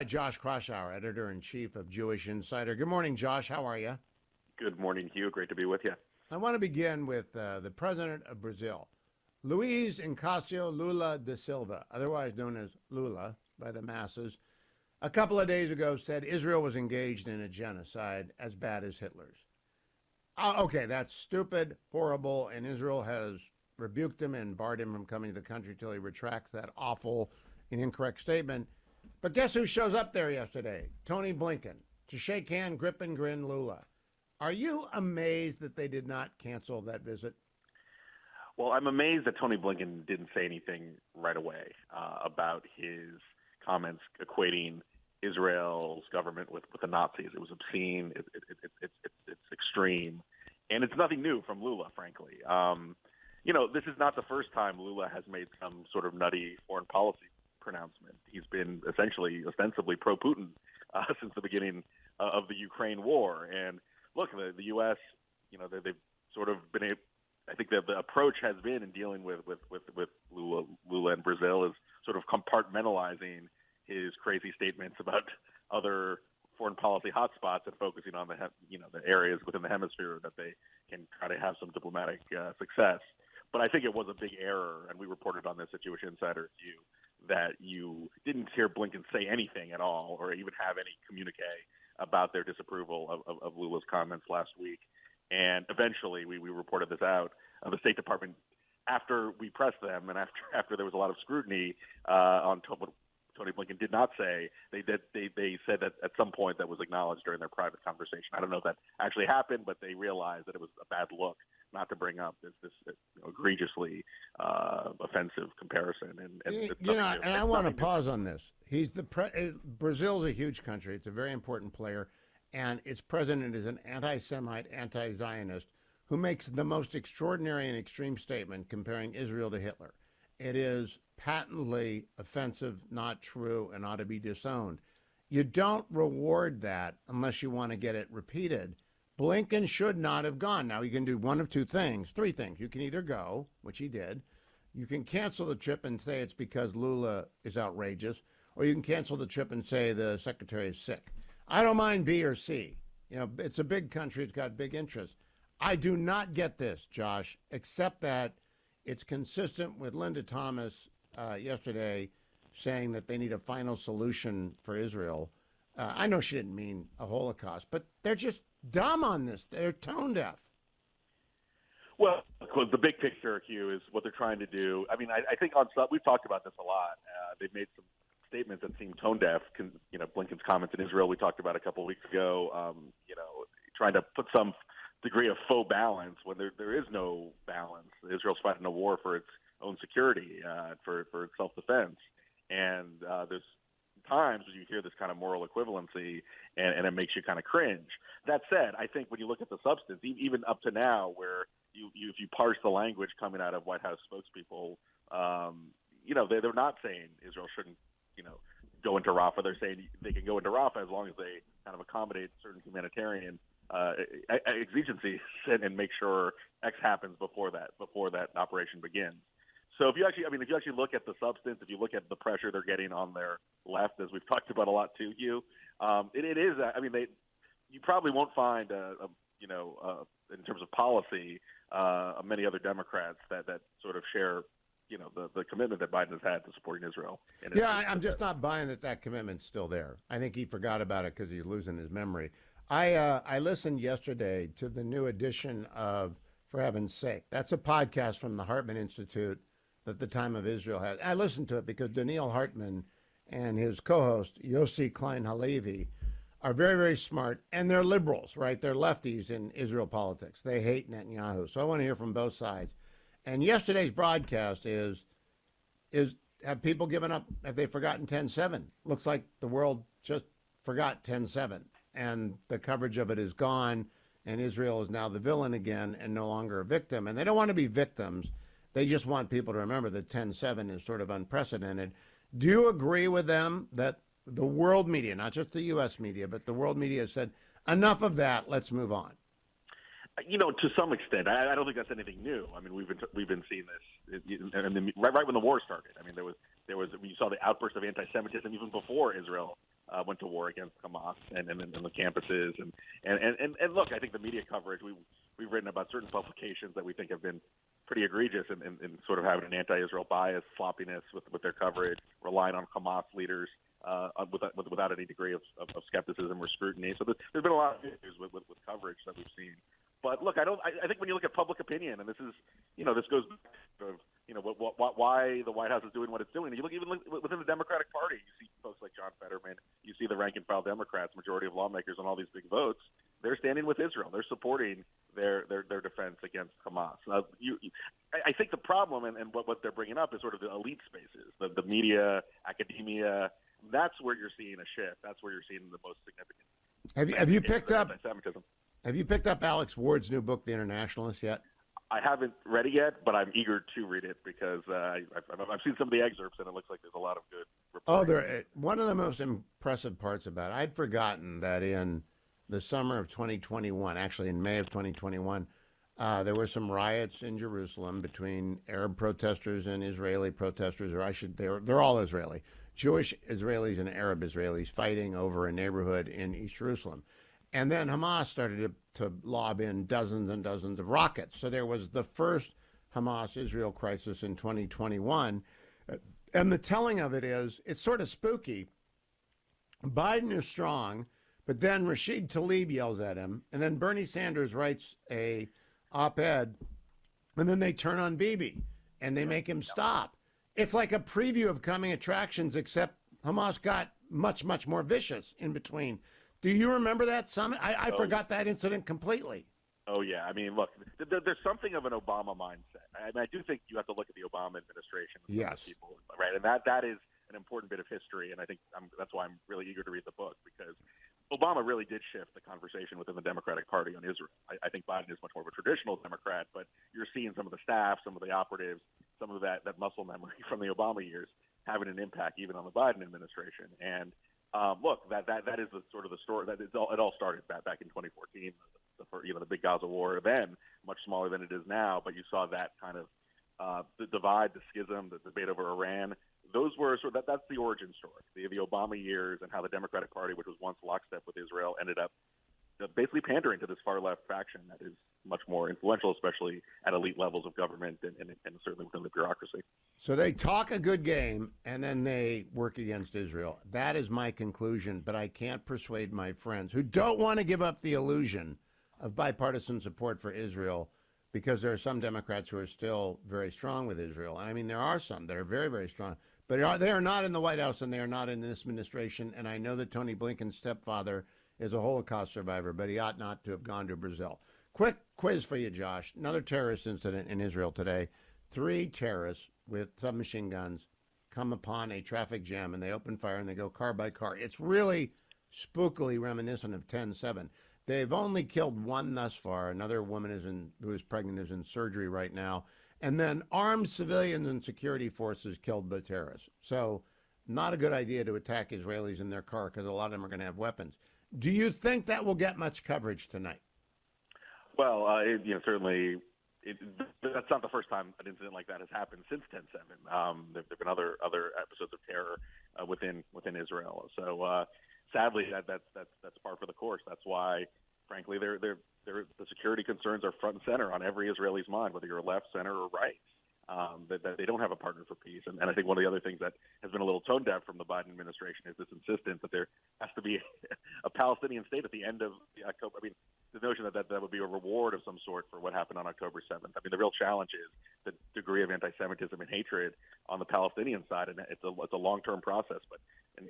Josh Kraushaar, editor-in-chief of Jewish Insider. Good morning, Josh. How are you? Good morning, Hugh. Great to be with you. I want to begin with the president of Brazil, Luiz Inácio Lula da Silva, otherwise known as Lula by the masses, a couple of days ago said Israel was engaged in a genocide as bad as Hitler's. Okay, that's stupid, horrible, and Israel has rebuked him and barred him from coming to the country till he retracts that awful and incorrect statement. But guess who shows up there yesterday? Tony Blinken, to shake hand, grip and grin Lula. Are you amazed that they did not cancel that visit? Well, I'm amazed that Tony Blinken didn't say anything right away about his comments equating Israel's government with the Nazis. It was obscene. It's extreme. And it's nothing new from Lula, frankly. This is not the first time Lula has made some sort of nutty foreign policy pronouncement. He's been ostensibly pro-Putin since the beginning of the Ukraine war. And look, the U.S., they've sort of been I think that the approach has been in dealing with Lula and Brazil is sort of compartmentalizing his crazy statements about other foreign policy hotspots and focusing on the areas within the hemisphere that they can try to have some diplomatic success. But I think it was a big error, and we reported on this at Jewish Insider, that you didn't hear Blinken say anything at all or even have any communique about their disapproval of Lula's comments last week. And eventually, we reported this out of the State Department after we pressed them and after there was a lot of scrutiny on what Tony Blinken did not say. They said that at some point that was acknowledged during their private conversation. I don't know if that actually happened, but they realized that it was a bad look not to bring up this egregiously offensive comparison. And I want to pause on this. Brazil's a huge country. It's a very important player, and its president is an anti-Semite, anti-Zionist who makes the most extraordinary and extreme statement comparing Israel to Hitler. It is patently offensive, not true, and ought to be disowned. You don't reward that unless you want to get it repeated. Blinken should not have gone. Now, you can do one of three things. You can either go, which he did. You can cancel the trip and say it's because Lula is outrageous, or you can cancel the trip and say the secretary is sick. I don't mind B or C. It's a big country. It's got big interests. I do not get this, Josh, except that it's consistent with Linda Thomas yesterday saying that they need a final solution for Israel. I know she didn't mean a Holocaust, but they're just dumb on this. They're tone deaf. Well, the big picture, Hugh, is what they're trying to do. I mean, I think we've talked about this a lot. They've made some statements that seem tone deaf. Blinken's comments in Israel we talked about a couple of weeks ago. Trying to put some degree of faux balance when there is no balance. Israel's fighting a war for its own security, for its self-defense. And there's times when you hear this kind of moral equivalency and it makes you kind of cringe. That said, I think when you look at the substance, even up to now, where if you parse the language coming out of White House spokespeople, they're not saying Israel shouldn't, go into Rafah. They're saying they can go into Rafah as long as they kind of accommodate certain humanitarian exigencies and make sure X happens before that operation begins. So if you actually look at the substance, if you look at the pressure they're getting on their left, as we've talked about a lot too, Hugh, it is. You probably won't find in terms of policy many other Democrats that sort of share the commitment that Biden has had to supporting Israel. I'm just not buying that commitment's still there. I think he forgot about it because he's losing his memory. I listened yesterday to the new edition of For Heaven's Sake. That's a podcast from the Hartman Institute that the Time of Israel has. I listened to it because Daniil Hartman and his co-host, Yossi Klein Halevi, are very, very smart, and they're liberals, right? They're lefties in Israel politics. They hate Netanyahu. So I want to hear from both sides. And yesterday's broadcast is have people given up? Have they forgotten 10/7? Looks like the world just forgot 10/7, and the coverage of it is gone, and Israel is now the villain again and no longer a victim. And they don't want to be victims. They just want people to remember that 10/7 is sort of unprecedented. Do you agree with them that the world media, not just the U.S. media, but the world media has said, enough of that, let's move on? To some extent, I don't think that's anything new. I mean, we've been seeing this right when the war started. I mean, there was you saw the outburst of anti-Semitism even before Israel went to war against Hamas and the campuses. And look, I think the media coverage, we've written about certain publications that we think have been pretty egregious in sort of having an anti-Israel bias, sloppiness with their coverage, relying on Hamas leaders without any degree of skepticism or scrutiny. So there's been a lot of issues with coverage that we've seen. But look, I think when you look at public opinion, and this goes back to why the White House is doing what it's doing. You look even within the Democratic Party, you see folks like John Fetterman, you see the rank and file Democrats, majority of lawmakers on all these big votes. They're standing with Israel. They're supporting their defense against Hamas. I think the problem and what they're bringing up is sort of the elite spaces, the media, academia. That's where you're seeing a shift. That's where you're seeing the most significant. Have you picked up anti-Semitism. Have you picked up Alex Ward's new book, The Internationalist, yet? I haven't read it yet, but I'm eager to read it because I've seen some of the excerpts, and it looks like there's a lot of good reporting. One of the most impressive parts about it, I'd forgotten that in the summer of 2021, actually in May of 2021, there were some riots in Jerusalem between Arab protesters and Israeli protesters, they're all Israeli, Jewish Israelis and Arab Israelis fighting over a neighborhood in East Jerusalem. And then Hamas started to lob in dozens and dozens of rockets. So there was the first Hamas-Israel crisis in 2021. And the telling of it is, it's sort of spooky. Biden is strong, but then Rashid Tlaib yells at him, and then Bernie Sanders writes a op-ed, and then they turn on Bibi, and they make him stop. It's like a preview of coming attractions, except Hamas got much, much more vicious in between. Do you remember that summit? I forgot that incident completely. Oh, yeah. I mean, look, there's something of an Obama mindset. I do think you have to look at the Obama administration. Yes. People, right? And that is an important bit of history, and I think that's why I'm really eager to read the book, because Obama really did shift the conversation within the Democratic Party on Israel. I think Biden is much more of a traditional Democrat, but you're seeing some of the staff, some of the operatives, some of that muscle memory from the Obama years having an impact even on the Biden administration. And look, that is the sort of the story. It all started back in 2014, the big Gaza war. Then much smaller than it is now, but you saw that kind of the divide, the schism, the debate over Iran. Those were that's the origin story. The Obama years and how the Democratic Party, which was once lockstep with Israel, ended up basically pandering to this far left faction that is much more influential, especially at elite levels of government and certainly within the bureaucracy. So they talk a good game, and then they work against Israel. That is my conclusion, but I can't persuade my friends who don't want to give up the illusion of bipartisan support for Israel, because there are some Democrats who are still very strong with Israel. And I mean, there are some that are very, very strong, but they are not in the White House, and they are not in this administration. And I know that Tony Blinken's stepfather is a Holocaust survivor, but he ought not to have gone to Brazil. Quick quiz for you, Josh. Another terrorist incident in Israel today. 3 terrorists with submachine guns come upon a traffic jam, and they open fire, and they go car by car. It's really spookily reminiscent of 10/7. They've only killed 1 thus far. Another woman who is pregnant is in surgery right now. And then armed civilians and security forces killed by terrorists. So not a good idea to attack Israelis in their car, because a lot of them are going to have weapons. Do you think that will get much coverage tonight? Well, certainly that's not the first time an incident like that has happened since 10/7. There've been other episodes of terror within Israel. So sadly, that's par for the course. That's why, frankly, the security concerns are front and center on every Israeli's mind, whether you're left, center, or right. That they don't have a partner for peace. And I think one of the other things that has been a little tone deaf from the Biden administration is this insistence that there has to be a Palestinian state at the end of October. I mean, the notion that would be a reward of some sort for what happened on October 7th. I mean, the real challenge is the degree of anti-Semitism and hatred on the Palestinian side, and it's a long-term process. But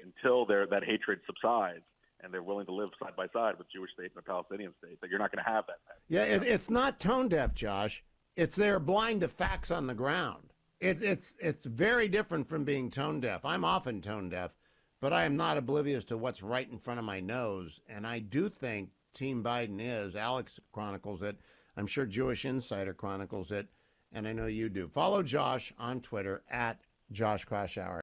until that hatred subsides and they're willing to live side by side with Jewish state and a Palestinian state, that you're not going to have that. Yeah, it's not tone deaf, Josh. It's they're blind to facts on the ground. It's very different from being tone deaf. I'm often tone deaf, but I am not oblivious to what's right in front of my nose. And I do think Team Biden is. Alex chronicles it. I'm sure Jewish Insider chronicles it. And I know you do. Follow Josh on Twitter at Josh Kraushaar.